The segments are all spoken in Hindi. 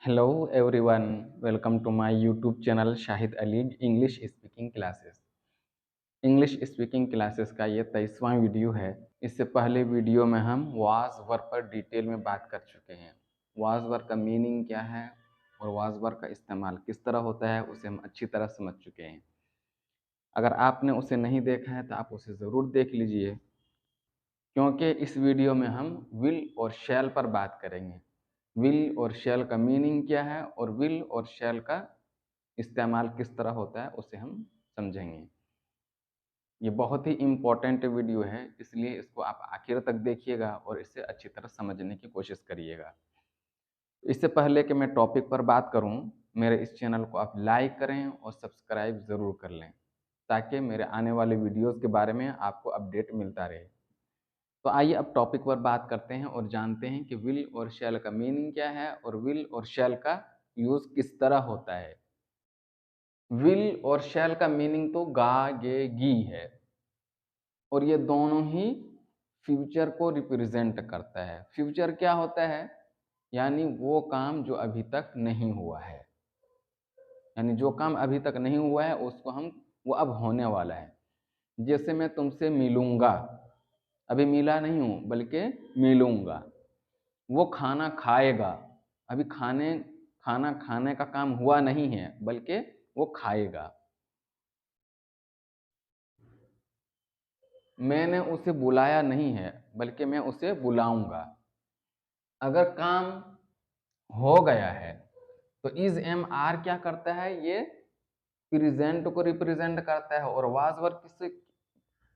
Hello everyone, welcome to my YouTube channel Shahid Ali English Speaking Classes। English speaking classes का ये 23वां वीडियो है। इससे पहले वीडियो में हम वाज वर्ब पर डिटेल में बात कर चुके हैं। वाज वर्ब का मीनिंग क्या है और वाज वर्ब का इस्तेमाल किस तरह होता है उसे हम अच्छी तरह समझ चुके हैं। अगर आपने उसे नहीं देखा है तो आप उसे ज़रूर देख लीजिए, क्योंकि इस वीडियो में हम विल और शैल पर बात करेंगे। विल और शैल का मीनिंग क्या है और विल और शैल का इस्तेमाल किस तरह होता है उसे हम समझेंगे। ये बहुत ही इम्पोर्टेंट वीडियो है, इसलिए इसको आप आखिर तक देखिएगा और इसे अच्छी तरह समझने की कोशिश करिएगा। इससे पहले कि मैं टॉपिक पर बात करूं, मेरे इस चैनल को आप लाइक करें और सब्सक्राइब ज़रूर कर लें, ताकि मेरे आने वाले वीडियोस के बारे में आपको अपडेट मिलता रहे। तो आइए अब टॉपिक पर बात करते हैं और जानते हैं कि विल और शैल का मीनिंग क्या है और विल और शैल का यूज़ किस तरह होता है। विल और शैल का मीनिंग तो गा गे गी है, और ये दोनों ही फ्यूचर को रिप्रेजेंट करता है। फ्यूचर क्या होता है? यानी वो काम जो अभी तक नहीं हुआ है, यानी जो काम अभी तक नहीं हुआ है उसको हम वो अब होने वाला है। जैसे मैं तुमसे मिलूंगा, अभी मिला नहीं हूँ बल्कि मिलूंगा। वो खाना खाएगा, अभी खाना खाने का काम हुआ नहीं है बल्कि वो खाएगा। मैंने उसे बुलाया नहीं है बल्कि मैं उसे बुलाऊंगा। अगर काम हो गया है तो इज एम आर क्या करता है? ये प्रेजेंट को रिप्रेजेंट करता है। और वाज वर्ब किससे,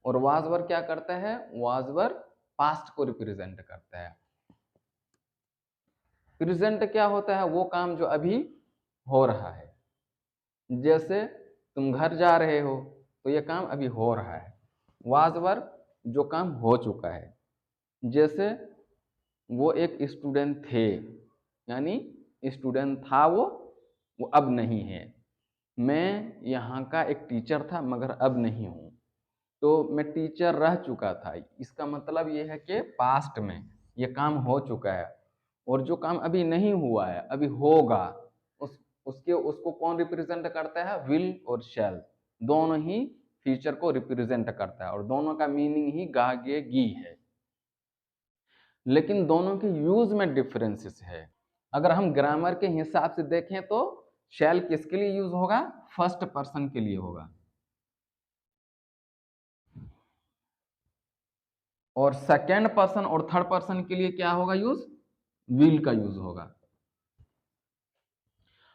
और वाज वर्ब क्या करता है? वाज वर्ब पास्ट को रिप्रेजेंट करता है। प्रेजेंट क्या होता है? वो काम जो अभी हो रहा है। जैसे तुम घर जा रहे हो तो ये काम अभी हो रहा है। वाज वर्ब जो काम हो चुका है। जैसे वो एक स्टूडेंट थे, यानी स्टूडेंट था वो अब नहीं है। मैं यहाँ का एक टीचर था मगर अब नहीं हूँ, तो मैं टीचर रह चुका था। इसका मतलब ये है कि पास्ट में ये काम हो चुका है, और जो काम अभी नहीं हुआ है अभी होगा, उसको कौन रिप्रेजेंट करता है? विल और शैल। दोनों ही फ्यूचर को रिप्रेजेंट करता है और दोनों का मीनिंग ही गा गे गी है। लेकिन दोनों के यूज में डिफरेंसेस है। अगर हम ग्रामर के हिसाब से देखें तो शैल किसके लिए यूज होगा? फर्स्ट पर्सन के लिए होगा, और सेकेंड पर्सन और थर्ड पर्सन के लिए क्या होगा यूज? विल का यूज होगा।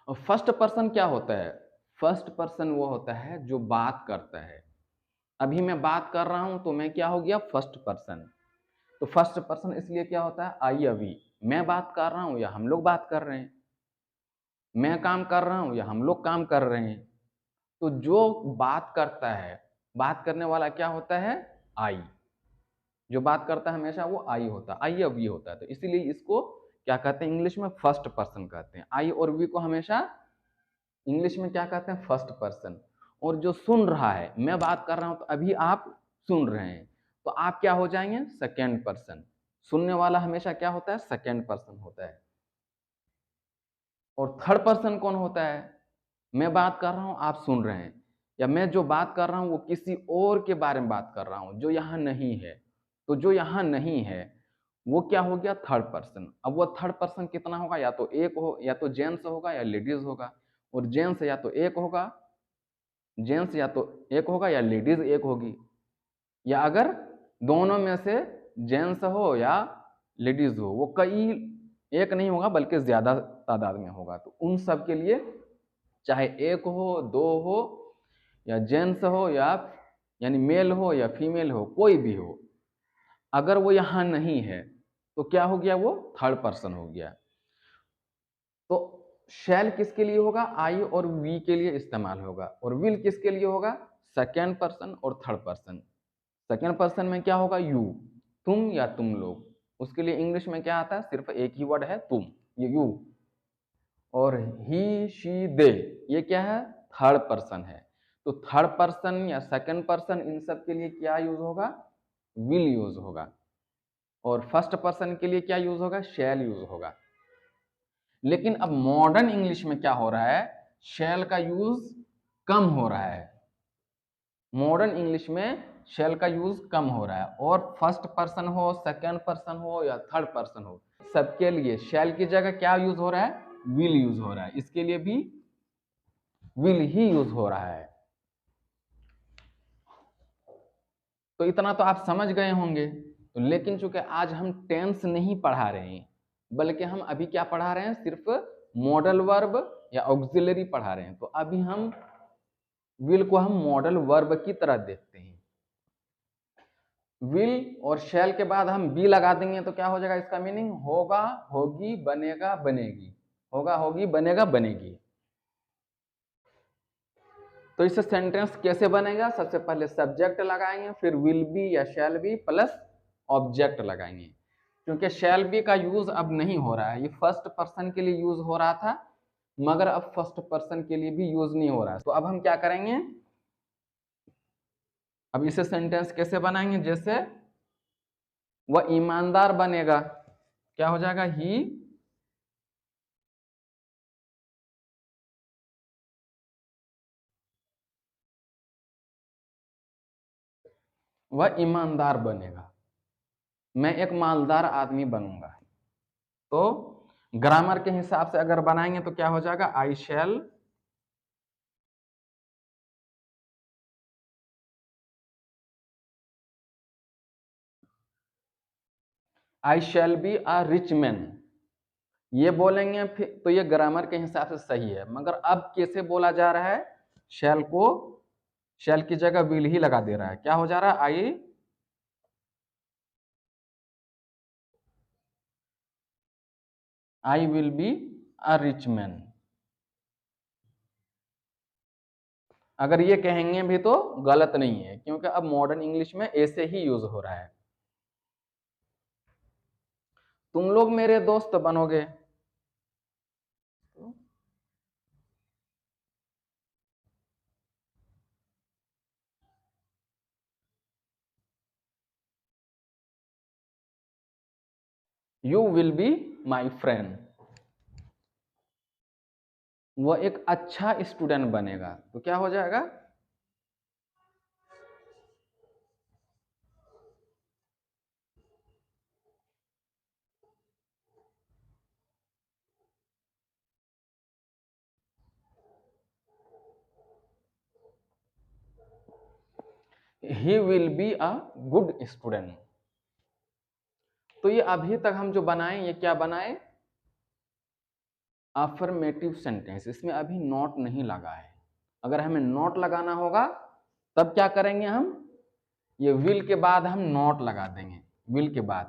और फर्स्ट पर्सन क्या होता है? फर्स्ट पर्सन वो होता है जो बात करता है। अभी मैं बात कर रहा हूं तो मैं क्या हो गया? First person. तो फर्स्ट पर्सन इसलिए क्या होता है? आई अभी मैं बात कर रहा हूं या हम लोग बात कर रहे हैं, मैं काम कर रहा हूं या हम लोग काम कर रहे हैं। तो जो बात करता है, बात करने वाला क्या होता है? आई। जो बात करता है हमेशा वो आई होता है, आई और वी होता है। तो इसीलिए इसको क्या कहते हैं? इंग्लिश में फर्स्ट पर्सन कहते हैं। आई और वी को हमेशा इंग्लिश में क्या कहते हैं? First person. और जो सुन रहा है, मैं बात कर रहा हूं तो अभी आप सुन रहे हैं, तो आप क्या हो जाएंगे? Second person. सुनने वाला हमेशा क्या होता है? सेकेंड पर्सन होता है। और थर्ड पर्सन कौन होता है? मैं बात कर रहा हूं, आप सुन रहे हैं, या मैं जो बात कर रहा हूं वो किसी और के बारे में बात कर रहा हूं जो यहां नहीं है। तो जो यहां नहीं है वो क्या हो गया? Third person. अब वो थर्ड पर्सन कितना होगा? या तो एक हो, या तो जेंट्स होगा या लेडीज होगा। और जेंट्स या तो एक होगा, जेंट्स या तो एक होगा या लेडीज एक होगी, या अगर दोनों में से जेंट्स हो या लेडीज हो, वो कई एक नहीं होगा बल्कि ज्यादा तादाद में होगा। तो उन सब के लिए चाहे एक हो, दो हो, या जेंट्स हो, या यानी मेल हो या फीमेल हो, कोई भी हो, अगर वो यहां नहीं है तो क्या हो गया? वो थर्ड पर्सन हो गया। तो शैल किसके लिए होगा? आई और वी के लिए इस्तेमाल होगा। और विल किसके लिए होगा? सेकेंड पर्सन और थर्ड पर्सन। सेकेंड पर्सन में क्या होगा? यू, तुम या तुम लोग। उसके लिए इंग्लिश में क्या आता है? सिर्फ एक ही वर्ड है, तुम, ये यू। और ही शी दे, ये क्या है? थर्ड पर्सन है। तो थर्ड पर्सन या सेकंड पर्सन इन सब के लिए क्या यूज होगा? विल यूज होगा। और फर्स्ट पर्सन के लिए क्या यूज होगा? शैल यूज होगा। लेकिन अब मॉडर्न इंग्लिश में क्या हो रहा है, शैल का यूज कम हो रहा है। मॉडर्न इंग्लिश में शैल का यूज कम हो रहा है, और फर्स्ट पर्सन हो, सेकंड पर्सन हो या थर्ड पर्सन हो, सबके लिए शैल की जगह क्या यूज हो रहा है, विल यूज हो रहा है। इसके लिए भी विल ही यूज हो रहा है। तो इतना तो आप समझ गए होंगे। तो लेकिन चूंकि आज हम टेंस नहीं पढ़ा रहे हैं, बल्कि हम अभी क्या पढ़ा रहे हैं, सिर्फ मॉडल वर्ब या ऑक्सिलरी पढ़ा रहे हैं, तो अभी हम विल को हम मॉडल वर्ब की तरह देखते हैं। विल और शैल के बाद हम बी लगा देंगे तो क्या हो जाएगा, इसका मीनिंग होगा, होगी, बनेगा, बनेगी, होगा, होगी, बनेगा, बनेगी। तो इससे सेंटेंस कैसे बनेगा, सबसे पहले सब्जेक्ट लगाएंगे, फिर विल बी या शैल बी प्लस ऑब्जेक्ट लगाएंगे। क्योंकि शैल बी का यूज अब नहीं हो रहा है, ये फर्स्ट पर्सन के लिए यूज हो रहा था, मगर अब फर्स्ट पर्सन के लिए भी यूज नहीं हो रहा है। तो अब हम क्या करेंगे, अब इसे सेंटेंस कैसे बनाएंगे, जैसे वह ईमानदार बनेगा, क्या हो जाएगा, ही वह ईमानदार बनेगा, मैं एक मालदार आदमी बनूंगा। तो ग्रामर के हिसाब से अगर बनाएंगे तो क्या हो जाएगा, I shall be a rich man, ये बोलेंगे फिर तो ये ग्रामर के हिसाब से सही है। मगर अब कैसे बोला जा रहा है, शैल को शैल की जगह विल ही लगा दे रहा है, क्या हो जा रहा है, आई will be a rich man. अगर ये कहेंगे भी तो गलत नहीं है, क्योंकि अब मॉडर्न इंग्लिश में ऐसे ही यूज हो रहा है। तुम लोग मेरे दोस्त बनोगे, you will B my friend, वह एक अच्छा स्टूडेंट बनेगा, तो क्या हो जाएगा, ही will be a good student. तो ये अभी तक हम जो बनाए, ये क्या बनाए, अफर्मेटिव सेंटेंस, इसमें अभी नॉट नहीं लगा है। अगर हमें नॉट लगाना होगा तब क्या करेंगे हम, ये विल के बाद हम नॉट लगा देंगे, विल के बाद।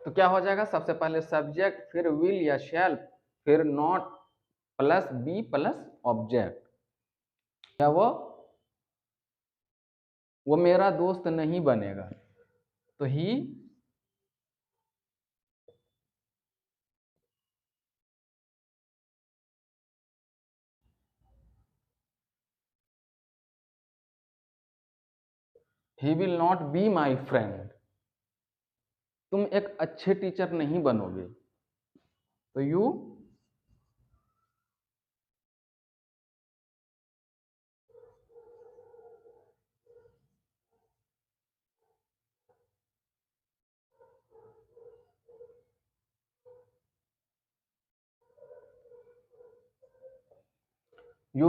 तो क्या हो जाएगा, सबसे पहले सब्जेक्ट, फिर विल या शैल, फिर not plus be plus object. क्या वो मेरा दोस्त नहीं बनेगा, तो he will not be my friend, तुम एक अच्छे टीचर नहीं बनोगे, तो you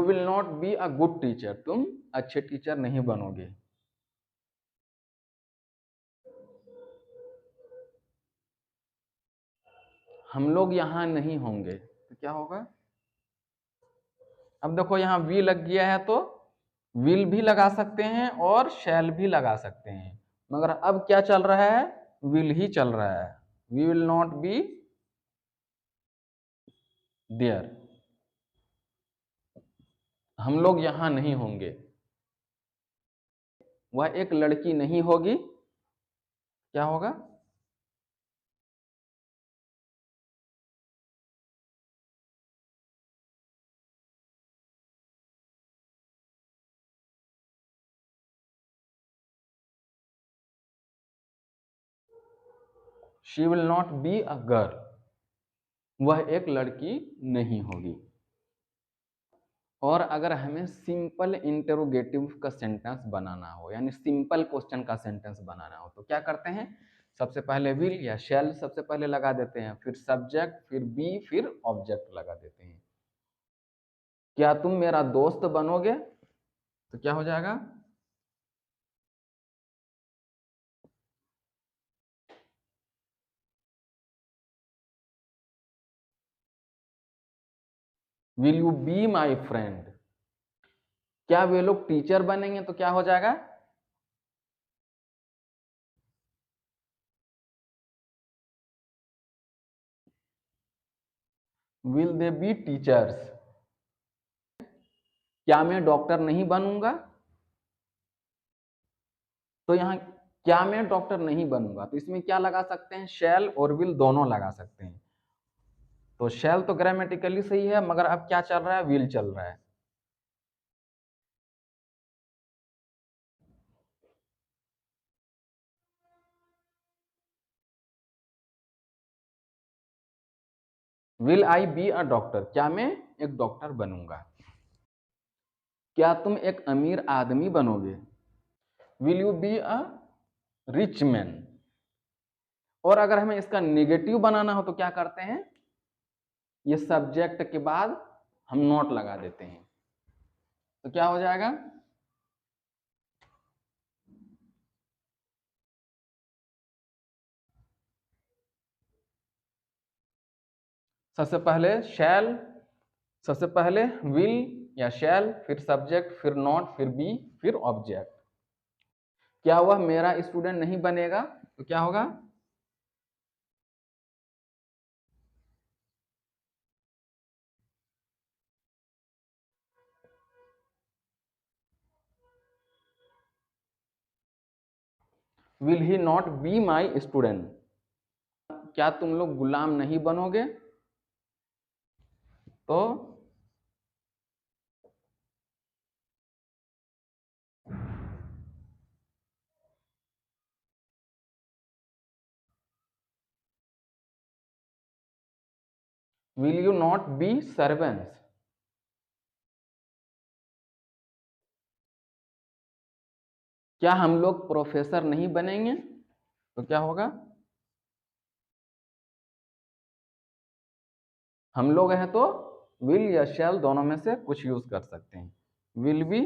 will not be a good teacher, तुम अच्छे टीचर नहीं बनोगे। हम लोग यहाँ नहीं होंगे, तो क्या होगा, अब देखो यहाँ वी लग गया है, तो विल भी लगा सकते हैं और शैल भी लगा सकते हैं, मगर अब क्या चल रहा है, विल ही चल रहा है, we will not be there, हम लोग यहाँ नहीं होंगे, वह एक लड़की नहीं होगी, क्या होगा, she will not be a girl, वह एक लड़की नहीं होगी। और अगर हमें सिंपल इंटरोगेटिव का सेंटेंस बनाना हो, यानी सिंपल क्वेश्चन का सेंटेंस बनाना हो, तो क्या करते हैं? सबसे पहले विल या शैल सबसे पहले लगा देते हैं, फिर सब्जेक्ट, फिर बी, फिर ऑब्जेक्ट लगा देते हैं। क्या तुम मेरा दोस्त बनोगे? तो क्या हो जाएगा? Will you B my friend? क्या वे लोग टीचर बनेंगे? तो क्या हो जाएगा? Will they B teachers? क्या मैं डॉक्टर नहीं बनूंगा? तो यहाँ क्या मैं डॉक्टर नहीं बनूंगा, तो इसमें क्या लगा सकते हैं? शैल और विल दोनों लगा सकते हैं। तो शैल तो ग्रामेटिकली सही है, मगर अब क्या चल रहा है? विल चल रहा है। Will I B a doctor? क्या मैं एक डॉक्टर बनूंगा? क्या तुम एक अमीर आदमी बनोगे? Will you B a rich man? और अगर हमें इसका नेगेटिव बनाना हो तो क्या करते हैं? ये सब्जेक्ट के बाद हम नॉट लगा देते हैं। तो क्या हो जाएगा? सबसे पहले शैल, सबसे पहले विल या शैल, फिर सब्जेक्ट, फिर नॉट, फिर बी, फिर ऑब्जेक्ट। क्या वह मेरा स्टूडेंट नहीं बनेगा? तो क्या होगा? Will he not be my student? क्या तुम लोग गुलाम नहीं बनोगे? तो will you not B servants? क्या हम लोग प्रोफेसर नहीं बनेंगे? तो क्या होगा? हम लोग हैं तो विल या शैल दोनों में से कुछ यूज कर सकते हैं। Will be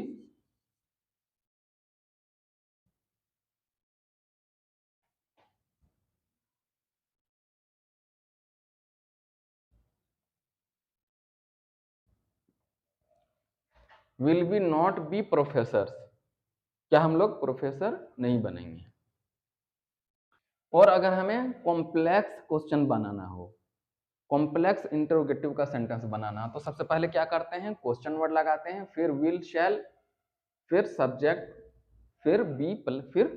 will be not be professor? क्या हम लोग प्रोफेसर नहीं बनेंगे? और अगर हमें कॉम्प्लेक्स क्वेश्चन बनाना हो, कॉम्प्लेक्स इंटरोगेटिव का सेंटेंस बनाना, तो सबसे पहले क्या करते हैं? क्वेश्चन वर्ड लगाते हैं, फिर विल शैल, फिर सब्जेक्ट, फिर बी, फिर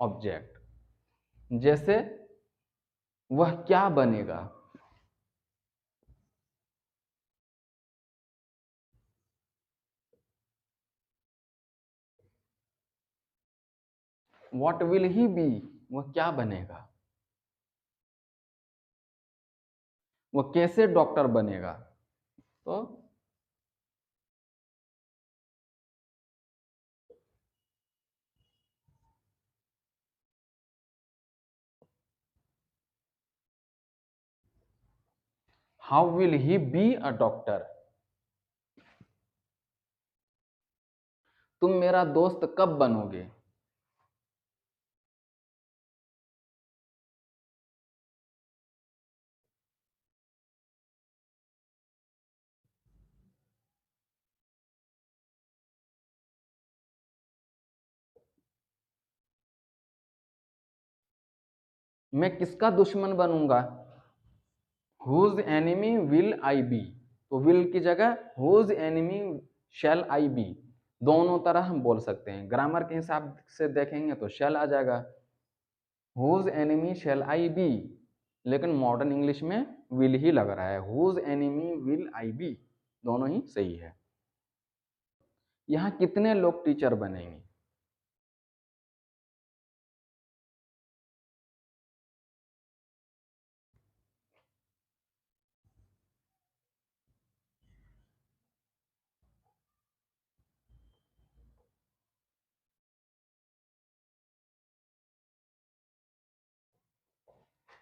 ऑब्जेक्ट। जैसे वह क्या बनेगा? What will he be? वह क्या बनेगा? वह कैसे डॉक्टर बनेगा? तो how will he be a doctor? तुम मेरा दोस्त कब बनोगे? मैं किसका दुश्मन बनूंगा? Whose enemy will I be? तो विल की जगह whose enemy shall I be, दोनों तरह हम बोल सकते हैं। ग्रामर के हिसाब से देखेंगे तो शैल आ जाएगा, whose enemy shall I be. लेकिन मॉडर्न इंग्लिश में विल ही लग रहा है, whose enemy will I be, दोनों ही सही है। यहाँ कितने लोग टीचर बनेंगे?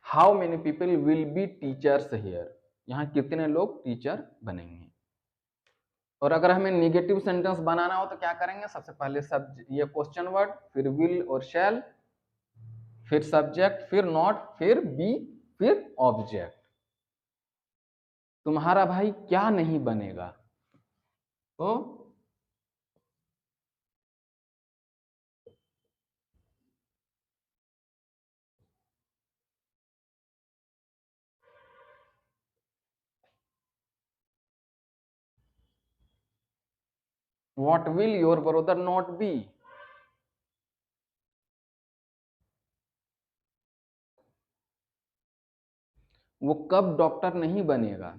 How many people will be teachers here, यहाँ कितने लोग टीचर बनेंगे। और अगर हमें निगेटिव सेंटेंस बनाना हो तो क्या करेंगे, सबसे पहले ये क्वेश्चन वर्ड, फिर विल और शैल, फिर सब्जेक्ट, फिर नॉट, फिर बी, फिर ऑब्जेक्ट। तुम्हारा भाई क्या नहीं बनेगा, तो what will your brother not be, वो कब डॉक्टर नहीं बनेगा।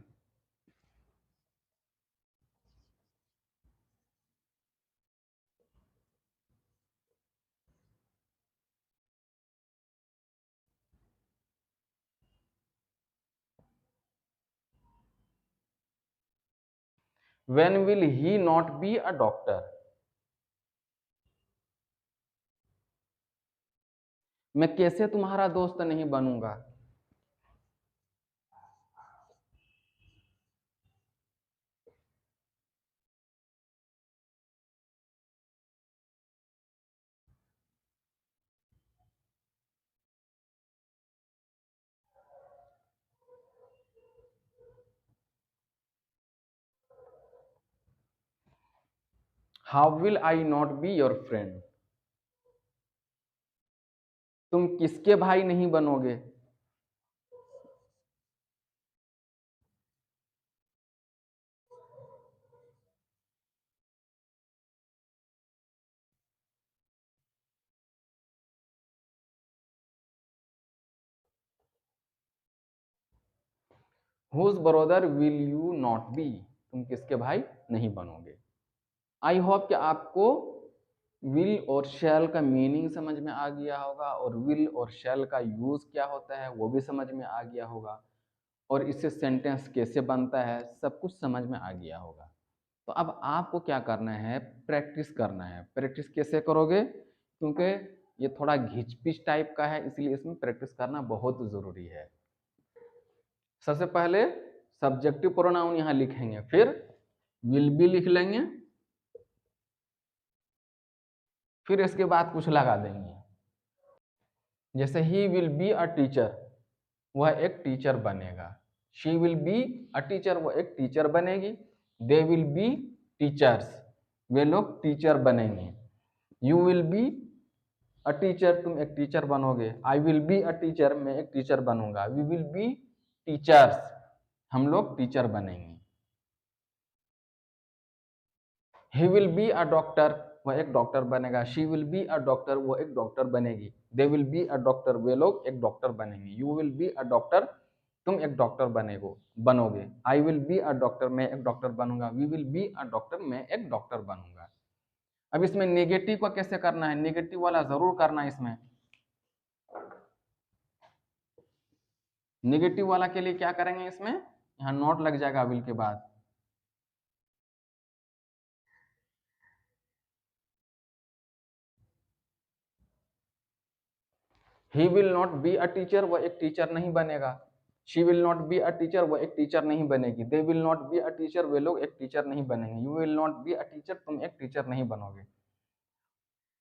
When will he not be a doctor, मैं कैसे तुम्हारा दोस्त नहीं बनूंगा। How will I not be your friend, तुम किसके भाई नहीं बनोगे। Whose brother will you not be, तुम किसके भाई नहीं बनोगे। आई होप कि आपको विल और शैल का मीनिंग समझ में आ गया होगा, और विल और शैल का यूज क्या होता है वो भी समझ में आ गया होगा, और इससे सेंटेंस कैसे बनता है सब कुछ समझ में आ गया होगा। तो अब आपको क्या करना है, प्रैक्टिस करना है। प्रैक्टिस कैसे करोगे, क्योंकि ये थोड़ा घिचपिच टाइप का है, इसलिए इसमें प्रैक्टिस करना बहुत जरूरी है। सबसे पहले सब्जेक्टिव प्रोनाउन यहाँ लिखेंगे, फिर विल बी लिख लेंगे, फिर इसके बाद कुछ लगा देंगे। जैसे ही विल बी अ टीचर, वह एक टीचर बनेगा। She will be a teacher, वह एक टीचर बनेगी। दे विल बी टीचर्स, वे लोग टीचर बनेंगे। You will be a teacher, तुम एक टीचर बनोगे। I will be a teacher, मैं एक टीचर बनूंगा। वी विल बी टीचर्स, हम लोग टीचर बनेंगे। He will be a doctor, वह एक डॉक्टर बनेगा। She will be a doctor, वो एक डॉक्टर बनेगी। They will be a doctor, वे लोग एक डॉक्टर बनेंगे। You will be a doctor, तुम एक डॉक्टर बनोगे। I will be a doctor, मैं एक डॉक्टर बनूंगा। We will be a doctor, मैं एक डॉक्टर बनूंगा। अब इसमें नेगेटिव को कैसे करना है, नेगेटिव वाला जरूर करना है इसमें। नेगेटिव वाला के लिए क्या करेंगे, इसमें यहाँ नोट लग जाएगा विल के बाद। He will not be a teacher, वह एक टीचर नहीं बनेगा। She will not be a teacher, वह एक टीचर नहीं बनेगी। They will not be a teacher, वे लोग एक टीचर नहीं बनेंगे। You will not be a teacher, तुम एक टीचर नहीं बनोगे।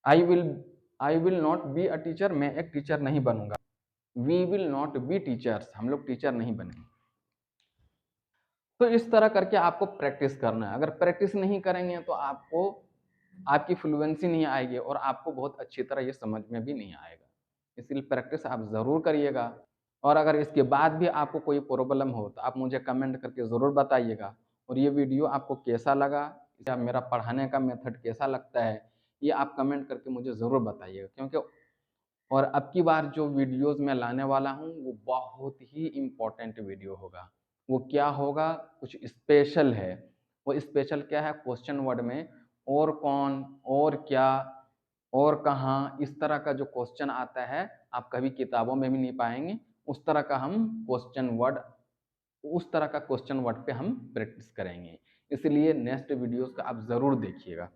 I will I will not be a teacher, मैं एक टीचर नहीं बनूंगा। We will not be teachers, हम लोग टीचर नहीं बनेंगे। तो इस तरह करके आपको प्रैक्टिस करना है। अगर प्रैक्टिस नहीं करेंगे तो आपको आपकी फ्लुएंसी नहीं आएगी, और आपको बहुत अच्छी तरह ये समझ में भी नहीं आएगा। इसलिए प्रैक्टिस आप ज़रूर करिएगा। और अगर इसके बाद भी आपको कोई प्रॉब्लम हो तो आप मुझे कमेंट करके ज़रूर बताइएगा। और ये वीडियो आपको कैसा लगा, या मेरा पढ़ाने का मेथड कैसा लगता है, ये आप कमेंट करके मुझे ज़रूर बताइएगा। क्योंकि और अब की बार जो वीडियोस मैं लाने वाला हूँ वो बहुत ही इम्पोर्टेंट वीडियो होगा। वो क्या होगा, कुछ स्पेशल है। वो स्पेशल क्या है, क्वेश्चन वर्ड में और कौन, और क्या, और कहाँ, इस तरह का जो क्वेश्चन आता है आप कभी किताबों में भी नहीं पाएंगे। उस तरह का हम क्वेश्चन वर्ड उस तरह का क्वेश्चन वर्ड पे हम प्रैक्टिस करेंगे। इसलिए नेक्स्ट वीडियोस का आप ज़रूर देखिएगा।